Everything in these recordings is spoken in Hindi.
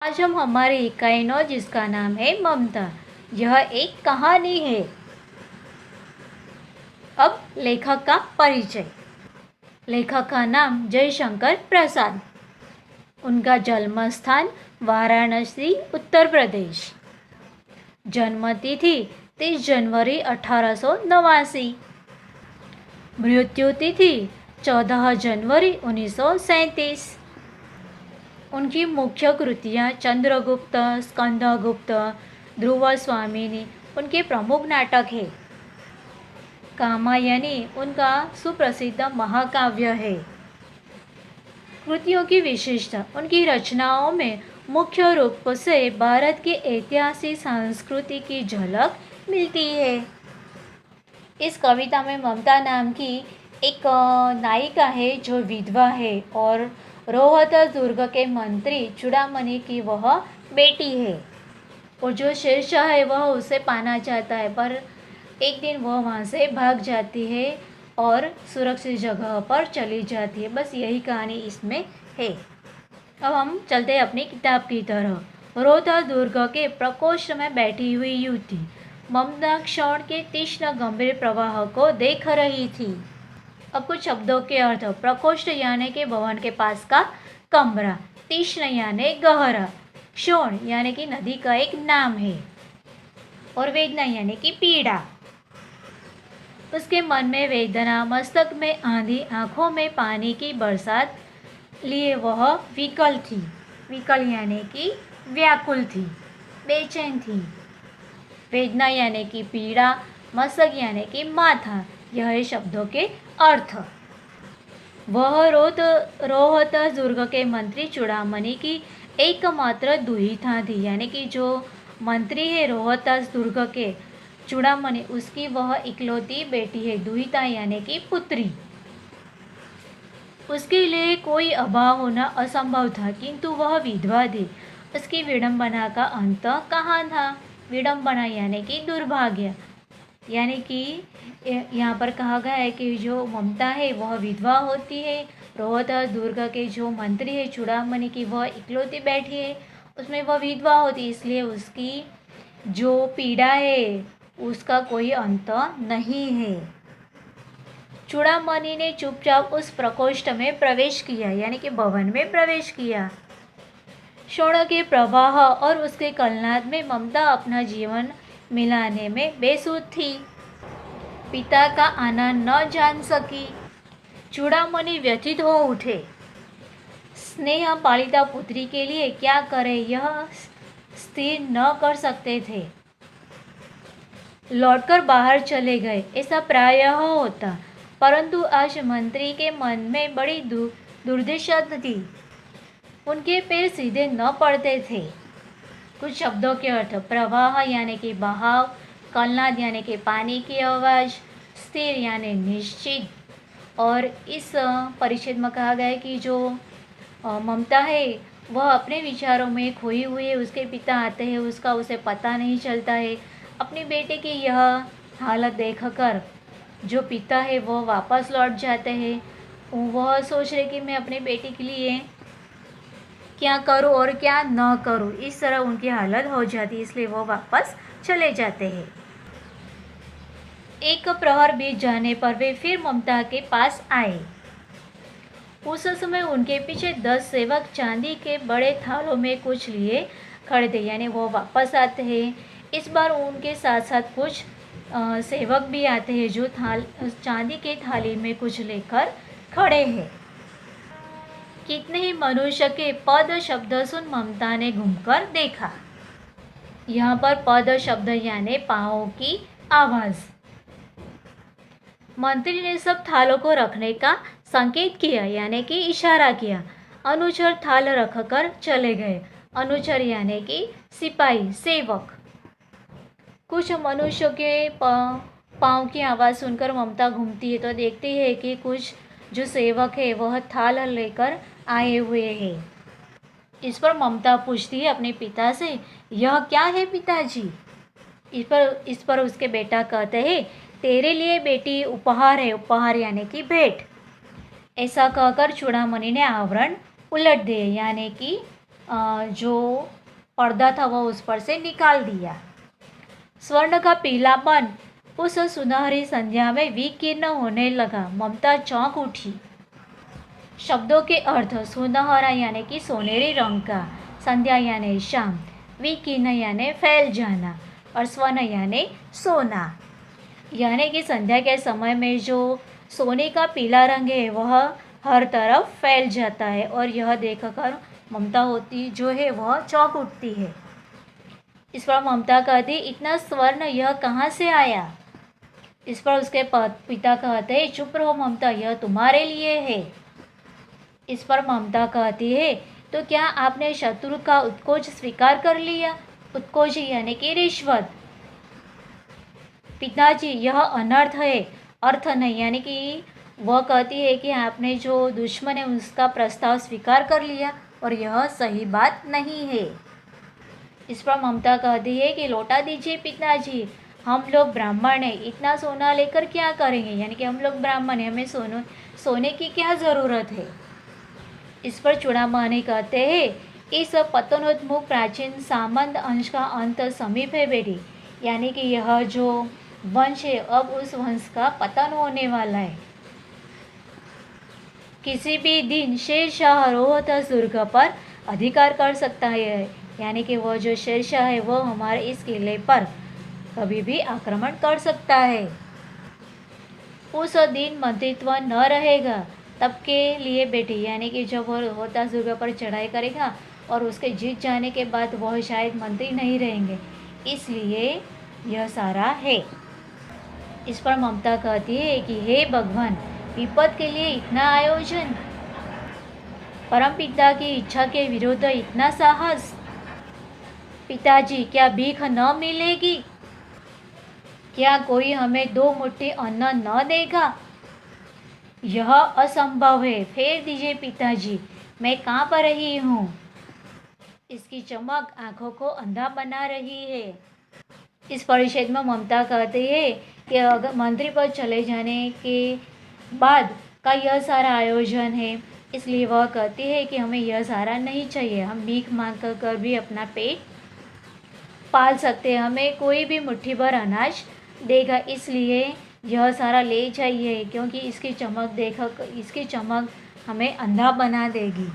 आज हम हमारी इकाई 9 जिसका नाम है ममता। यह एक कहानी है। अब लेखक का परिचय। लेखक का नाम जयशंकर प्रसाद। उनका जन्म स्थान वाराणसी उत्तर प्रदेश। जन्म तिथि 30 जनवरी 1889। मृत्यु तिथि 14 जनवरी 1937। उनकी मुख्य कृतियाँ चंद्रगुप्त, स्कंदगुप्त, ध्रुव स्वामिनी उनके प्रमुख नाटक हैं। कामायनी उनका सुप्रसिद्ध महाकाव्य है। कृतियों की विशेषता, उनकी रचनाओं में मुख्य रूप से भारत की ऐतिहासिक संस्कृति की झलक मिलती है। इस कविता में ममता नाम की एक नायिका है जो विधवा है और रोहतक दुर्ग के मंत्री चूड़ामणि की वह बेटी है और जो शेरशाह है वह उसे पाना चाहता है, पर एक दिन वह वहाँ से भाग जाती है और सुरक्षित जगह पर चली जाती है। बस यही कहानी इसमें है। अब हम चलते हैं अपनी किताब की तरह। रोहतक दुर्ग के प्रकोष्ठ में बैठी हुई युवती ममता क्षण के तीक्ष्ण गंभीर प्रवाह को देख रही थी। अब कुछ शब्दों के अर्थ। प्रकोष्ठ यानी कि भवन के पास का कमरा, तीक्ष्ण यानी गहरा, क्षोण यानी कि नदी का एक नाम है और वेदना यानी कि पीड़ा। उसके मन में वेदना, मस्तक में आंधी, आंखों में पानी की बरसात लिए वह विकल थी। विकल यानी कि व्याकुल थी, बेचैन थी। वेदना यानी कि पीड़ा, मस्तक यानी कि माथा। यह है शब्दों के अर्थ। वह रोहतक दुर्ग के मंत्री चूड़ामणि की एकमात्र दुहिता थी, यानी कि जो मंत्री है रोहतक दुर्ग के चूड़ामणि, उसकी वह इकलौती बेटी है। दुहिता यानी कि पुत्री। उसके लिए कोई अभाव होना असंभव था, किंतु वह विधवा थी। उसकी विडंबना का अंत कहाँ था? विडंबना यानी कि दुर्भाग्य, यानी कि यहाँ पर कहा गया है कि जो ममता है वह विधवा होती है। रोहतक दुर्ग के जो मंत्री है चूड़ामणि की वह इकलौती बेटी है, उसमें वह विधवा होती है, इसलिए उसकी जो पीड़ा है उसका कोई अंत नहीं है। चूड़ामणि ने चुपचाप उस प्रकोष्ठ में प्रवेश किया, यानी कि भवन में प्रवेश किया। क्षण के प्रवाह और उसके कलनाद में ममता अपना जीवन मिलाने में बेसुध थी। पिता का आनंद न जान सकी। चूड़ामणि व्यथित हो उठे। स्नेह पालिता पुत्री के लिए क्या करे यह स्थिर न कर सकते थे। लौटकर बाहर चले गए, ऐसा प्रायः होता, परंतु आज मंत्री के मन में बड़ी दुर्दशा थी। उनके पैर सीधे न पड़ते थे। कुछ शब्दों के अर्थ। प्रवाह यानी कि बहाव, कलनाद यानी कि पानी की आवाज़, स्थिर यानी निश्चित। और इस परिच्छेद में कहा गया है कि जो ममता है वह अपने विचारों में खोई हुई है। उसके पिता आते हैं, उसका उसे पता नहीं चलता है। अपनी बेटे की यह हालत देखकर जो पिता है वह वापस लौट जाते हैं। वह सोच रहे कि मैं अपने बेटे के लिए क्या करूं और क्या न करूं, इस तरह उनकी हालत हो जाती है, इसलिए वो वापस चले जाते हैं। एक प्रहर बीत जाने पर वे फिर ममता के पास आए। उस समय उनके पीछे 10 सेवक चांदी के बड़े थालों में कुछ लिए खड़े थे, यानी वो वापस आते हैं। इस बार उनके साथ साथ कुछ सेवक भी आते हैं जो चांदी के थाली में कुछ लेकर खड़े हैं। कितने ही मनुष्य के पद शब्द सुन ममता ने घूमकर देखा। यहाँ पर पद शब्द यानी पाँवों की आवाज़। मंत्री ने सब थालों को रखने का संकेत किया, यानी कि इशारा किया। अनुचर थाल रखकर चले गए। अनुचर यानी कि सिपाही, सेवक। कुछ मनुष्यों के पाँव की आवाज़ सुनकर ममता घूमती है तो देखती है कि कुछ जो सेवक है वह थाल लेकर आए हुए हैं। इस पर ममता पूछती है अपने पिता से, यह क्या है पिताजी? इस पर उसके बेटा कहते हैं, तेरे लिए बेटी उपहार है। उपहार यानी कि भेंट। ऐसा कहकर चूड़ामणि ने आवरण उलट दिए, यानी कि जो पर्दा था वह उस पर से निकाल दिया। स्वर्ण का पीलापन उस सुनहरी संध्या में विकीर्ण होने लगा। ममता चौंक उठी। शब्दों के अर्थ सुनहरा यानी कि सोनेरी रंग का, संध्या यानी शाम, विकीर्ण यानी फैल जाना और स्वर्ण यानी सोना, यानी कि संध्या के समय में जो सोने का पीला रंग है वह हर तरफ फैल जाता है और यह देखकर ममता होती जो है वह चौंक उठती है। इस पर ममता कहती, इतना स्वर्ण यह कहाँ से आया? इस पर उसके पिता कहते हैं, चुप रहो ममता, यह तुम्हारे लिए है। इस पर ममता कहती है, तो क्या आपने शत्रु का उत्कोच स्वीकार कर लिया? उत्कोच यानी कि रिश्वत। पिताजी यह अनर्थ है, अर्थ नहीं, यानी कि वह कहती है कि आपने जो दुश्मन है उसका प्रस्ताव स्वीकार कर लिया और यह सही बात नहीं है। इस पर ममता कहती है कि लौटा दीजिए पिताजी, हम लोग ब्राह्मण हैं, इतना सोना लेकर क्या करेंगे, यानी कि हम लोग ब्राह्मण हैं, हमें सोने की क्या ज़रूरत है। इस पर चूड़ामणि कहते हैं, इस पतनोन्मुख प्राचीन सामंत अंश का अंत समीप है बेटी, यानी कि यह जो वंश है अब उस वंश का पतन होने वाला है। किसी भी दिन शेरशाह रोहतस दुर्ग पर अधिकार कर सकता है, यानी कि वह जो शेरशाह है वह हमारे इस किले पर कभी भी आक्रमण कर सकता है। उस दिन मंत्रित्व न रहेगा तब के लिए बेटी, यानी कि जब वह रोहतास दुर्ग पर चढ़ाई करेगा और उसके जीत जाने के बाद वह शायद मंत्री नहीं रहेंगे, इसलिए यह सारा है। इस पर ममता कहती है कि हे भगवान, विपद के लिए इतना आयोजन, परमपिता की इच्छा के विरुद्ध इतना साहस। पिताजी क्या भीख न मिलेगी? क्या कोई हमें 2 मुट्ठी अन्न न देगा? यह असंभव है, फेर दीजिए पिताजी, मैं कांप रही हूँ। इसकी चमक आंखों को अंधा बना रही है। इस परिषद में ममता कहती है कि अगर मंत्री पर चले जाने के बाद का यह सारा आयोजन है, इसलिए वह कहती है कि हमें यह सारा नहीं चाहिए, हम भीख मांग कर भी अपना पेट पाल सकते हैं, हमें कोई भी मुट्ठी भर अनाज देगा, इसलिए यह सारा ले जाइए, क्योंकि इसकी चमक हमें अंधा बना देगी।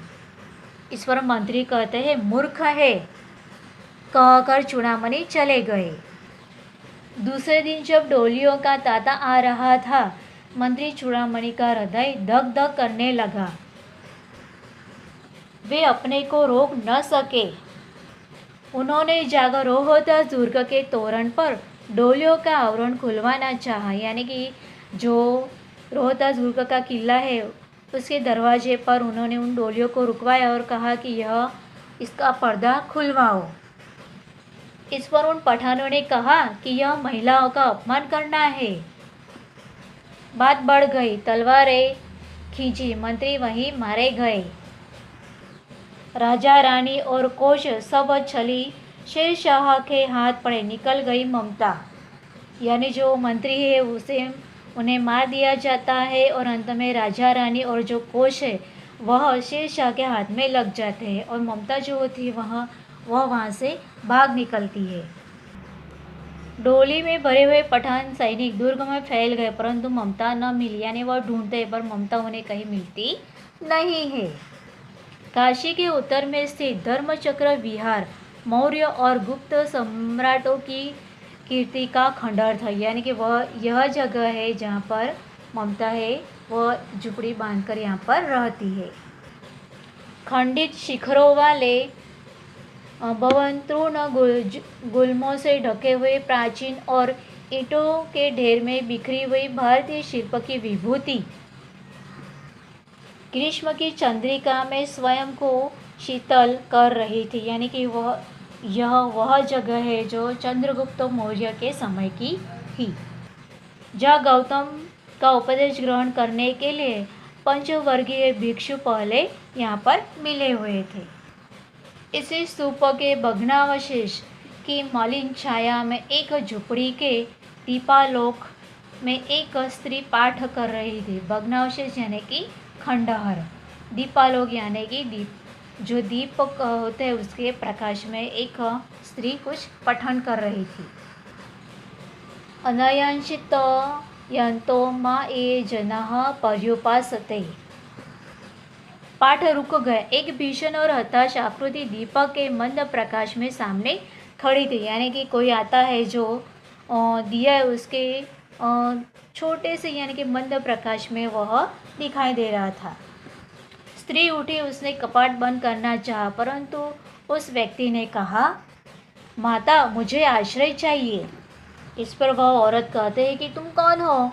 इस पर मंत्री कहते हैं, मूर्ख है, कहकर चूड़ामणि चले गए। दूसरे दिन जब डोलियों का तांता आ रहा था, मंत्री चूड़ामणि का हृदय धक धक करने लगा। वे अपने को रोक न सके। उन्होंने जाकर रोहतास दुर्ग के तोरण पर डोलियों का आवरण खुलवाना चाहा, यानी कि जो रोहतास दुर्ग का किला है उसके दरवाजे पर उन्होंने उन डोलियों को रुकवाया और कहा कि इसका पर्दा खुलवाओ। इस पर उन पठानों ने कहा कि यह महिलाओं का अपमान करना है। बात बढ़ गई, तलवारें खींची, मंत्री वहीं मारे गए। राजा रानी और कोच सब छली शेरशाह के हाथ पड़े निकल गई ममता, यानी जो मंत्री है उन्हें मार दिया जाता है और अंत में राजा रानी और जो कोच है वह शेरशाह के हाथ में लग जाते हैं और ममता जो होती है वह वहाँ से भाग निकलती है। डोली में भरे हुए पठान सैनिक दुर्ग में फैल गए, परंतु ममता न मिली, यानी वह ढूंढते हैं पर ममता उन्हें कहीं मिलती नहीं है। काशी के उत्तर में स्थित धर्मचक्र विहार मौर्य और गुप्त सम्राटों की कीर्ति का खंडहर था, यानी कि वह यह जगह है जहाँ पर ममता है वह झुपड़ी बांधकर यहाँ पर रहती है। खंडित शिखरों वाले भवन तृण गुल्मों से ढके हुए प्राचीन और ईंटों के ढेर में बिखरी हुई भारतीय शिल्प की विभूति ग्रीष्म की चंद्रिका में स्वयं को शीतल कर रही थी, यानी कि वह जगह है जो चंद्रगुप्त मौर्य के समय की थी, जहाँ गौतम का उपदेश ग्रहण करने के लिए पंचवर्गीय भिक्षु पहले यहाँ पर मिले हुए थे। इसी स्तूप के भग्नावशेष की मलिन छाया में एक झुपड़ी के दीपालोक में एक स्त्री पाठ कर रही थी। भग्नावशेष यानी कि खंडहर, दीपालोक यानी कि दीप जो दीपक होते हैं उसके प्रकाश में एक स्त्री कुछ पठन कर रही थी। अनयांशित यंतो मा ये जनः पर्युपासते। पाठ रुक गया। एक भीषण और हताश आकृति दीपक के मंद प्रकाश में सामने खड़ी थी। यानी कि कोई आता है जो दिया है उसके छोटे से यानी कि मंद प्रकाश में वह दिखाई दे रहा था। स्त्री उठी, उसने कपाट बंद करना चाहा, परंतु उस व्यक्ति ने कहा, माता मुझे आश्रय चाहिए। इस पर वह औरत कहते हैं कि तुम कौन हो?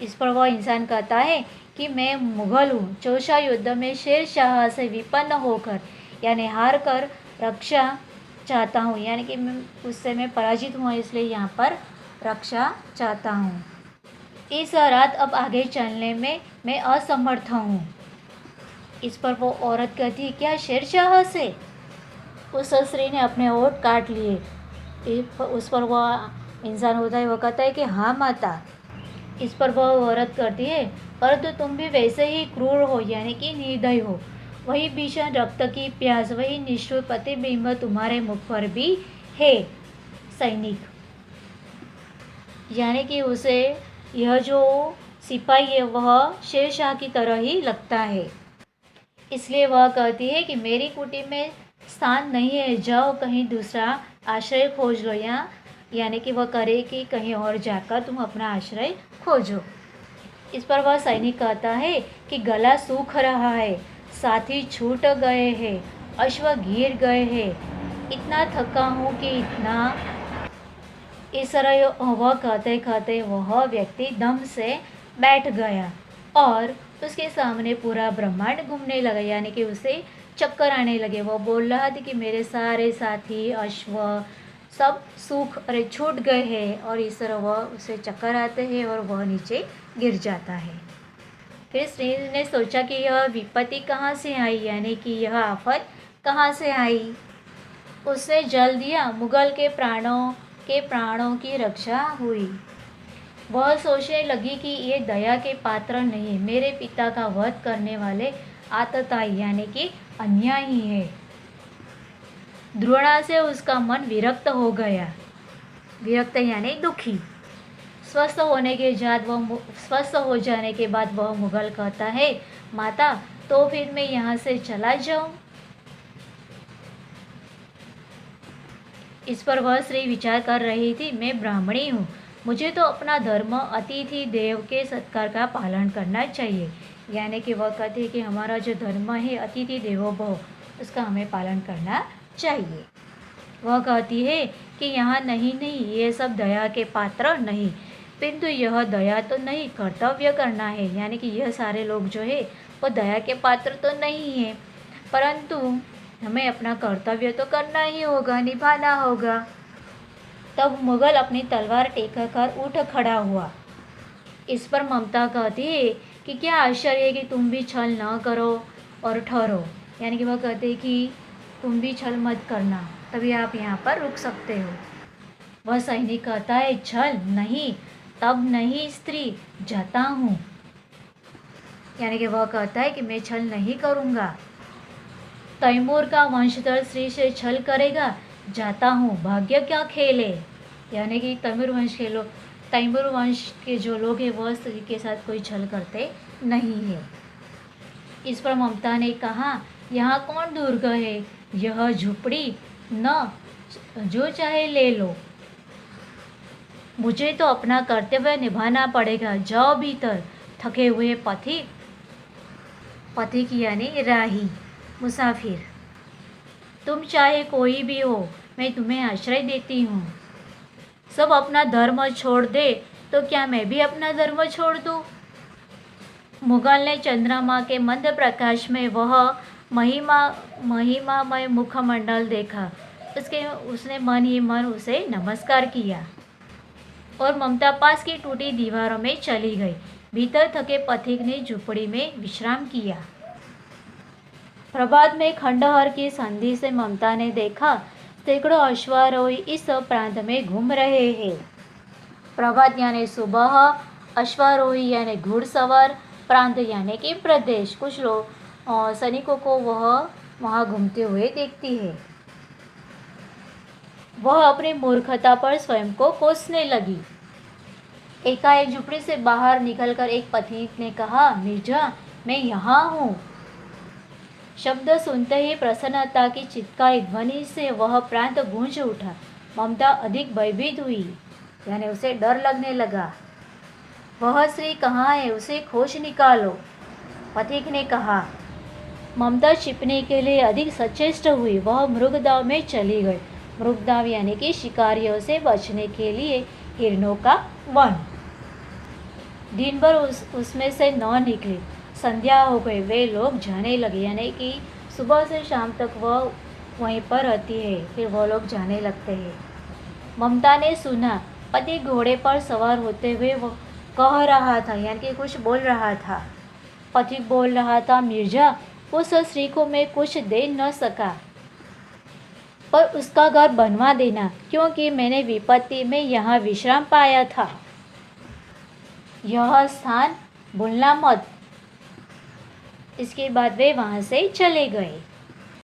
इस पर वह इंसान कहता है कि मैं मुगल हूँ, चौसा युद्ध में शेर शाह से विपन्न होकर यानी हार कर रक्षा चाहता हूँ, यानी कि उससे मैं पराजित हुआ इसलिए यहाँ पर रक्षा चाहता हूँ। इस रात अब आगे चलने में मैं असमर्थ हूँ। इस पर वो औरत कहती है, क्या शेरशाह से? उस स्त्री ने अपने होंठ काट लिए। उस पर वह इंसान होता है, वो कहता है कि हाँ माता। इस पर वह औरत करती है, परंतु तुम भी वैसे ही क्रूर हो, यानी कि निर्दयी हो। वही भीषण रक्त की प्यास, वही निष्ठुर प्रतिबिंब तुम्हारे मुख पर भी है सैनिक। यानी कि उसे यह जो सिपाही है वह शेरशाह की तरह ही लगता है। इसलिए वह कहती है कि मेरी कुटी में स्थान नहीं है, जाओ कहीं दूसरा आश्रय खोज लो। यानी कि वह करे कि कहीं और जाकर तुम अपना आश्रय खोजो। इस पर वह सैनिक कहता है कि गला सूख रहा है, साथी छूट गए हैं, अश्व गिर गए हैं, इतना थका हूँ कि इतना। इस तरह वह कहते कहते वह व्यक्ति दम से बैठ गया और उसके सामने पूरा ब्रह्मांड घूमने लगा, यानी कि उसे चक्कर आने लगे। वह बोल रहा था कि मेरे सारे साथी अश्व सब सूख छूट गए हैं, और इस तरह वह उसे चक्कर आते हैं और वह नीचे गिर जाता है। फिर स्त्री ने सोचा कि यह विपत्ति कहाँ से आई, यानी कि यह आफत कहाँ से आई। उसने जल दिया, मुगल के प्राणों की रक्षा हुई। वह सोचने लगी कि ये दया के पात्र नहीं, मेरे पिता का वध करने वाले आतताई यानी कि अन्यायी है। द्रोणा से उसका मन विरक्त हो गया। विरक्त यानी दुखी। स्वस्थ हो जाने के बाद वह मुगल कहता है, माता तो फिर मैं यहाँ से चला जाऊँ। इस पर वह स्त्री विचार कर रही थी, मैं ब्राह्मणी हूँ, मुझे तो अपना धर्म अतिथि देव के सत्कार का पालन करना चाहिए। यानी कि वह कहती है कि हमारा जो धर्म है अतिथि देवो भव, उसका हमें पालन करना चाहिए। वह कहती है कि यहाँ नहीं, ये सब दया के पात्र नहीं, किंतु यह दया तो नहीं, कर्तव्य करना है। यानी कि यह सारे लोग जो है वो दया के पात्र तो नहीं है, परंतु हमें अपना कर्तव्य तो करना ही होगा, निभाना होगा। तब मुगल अपनी तलवार टेक कर उठ खड़ा हुआ। इस पर ममता कहती है कि क्या आश्चर्य है कि तुम भी छल न करो और ठहरो। यानी कि वह कहते हैं कि तुम भी छल मत करना, तभी आप यहाँ पर रुक सकते हो। वह सैनिक कहता है, छल नहीं, तब नहीं स्त्री, जाता हूँ। यानी कि वह कहता है कि मैं छल नहीं करूँगा। तैमूर का वंशधर स्त्री से छल करेगा, जाता हूँ, भाग्य क्या खेले। यानी कि तैमूर वंश के जो लोग हैं वह स्त्री के साथ कोई छल करते नहीं है। इस पर ममता ने कहा, यहाँ कौन दुर्ग है, यह झुपड़ी न, जो चाहे ले लो, मुझे तो अपना कर्तव्य निभाना पड़ेगा, जाओ भीतर। थके हुए पथिक यानी राही, मुसाफिर, तुम चाहे कोई भी हो, मैं तुम्हें आश्रय देती हूँ। सब अपना धर्म छोड़ दे तो क्या मैं भी अपना धर्म छोड़ दूँ? मुगल ने चंद्रमा के मंद प्रकाश में वह महिमामय मुखमंडल देखा। उसने मन ही मन उसे नमस्कार किया और ममता पास की टूटी दीवारों में चली गई। भीतर थके पथिक ने झुपड़ी में विश्राम किया। प्रभात में खंडहर की संधि से ममता ने देखा, सैकड़ों अश्वारोही इस प्रांत में घूम रहे हैं। प्रभात यानी सुबह, अश्वारोही यानी घुड़सवार, प्रांत यानी कि प्रदेश। कुछ लोग सैनिकों को वह वहाँ घूमते हुए देखती है। वह अपनी मूर्खता पर स्वयं को कोसने लगी। एकाएक झुपड़ी से बाहर निकलकर एक पथिक ने कहा, मिर्जा, मैं यहाँ हूँ। शब्द सुनते ही प्रसन्नता की चित्कारी ध्वनि से वह प्रांत गूंज उठा। ममता अधिक भयभीत हुई, यानी उसे डर लगने लगा। वह स्त्री कहाँ है, उसे खोज निकालो, पथिक ने कहा। ममता छिपने के लिए अधिक सचेष्ट हुई। वह मृगदाव में चली गई। मृगदाव यानी कि शिकारियों से बचने के लिए हिरणों का वन। दिन भर उसमें से न निकली। संध्या हो गई, वे लोग जाने लगे, यानी कि सुबह से शाम तक वह वहीं पर रहती है, फिर वो लोग जाने लगते हैं। ममता ने सुना पति घोड़े पर सवार होते हुए वो कह रहा था, यानी कि कुछ बोल रहा था। पति बोल रहा था, मिर्जा, उस स्त्री को मैं कुछ दे न सका, पर उसका घर बनवा देना, क्योंकि मैंने विपत्ति में यहाँ विश्राम पाया था। यह स्थान भूलना मत। इसके बाद वे वहाँ से चले गए।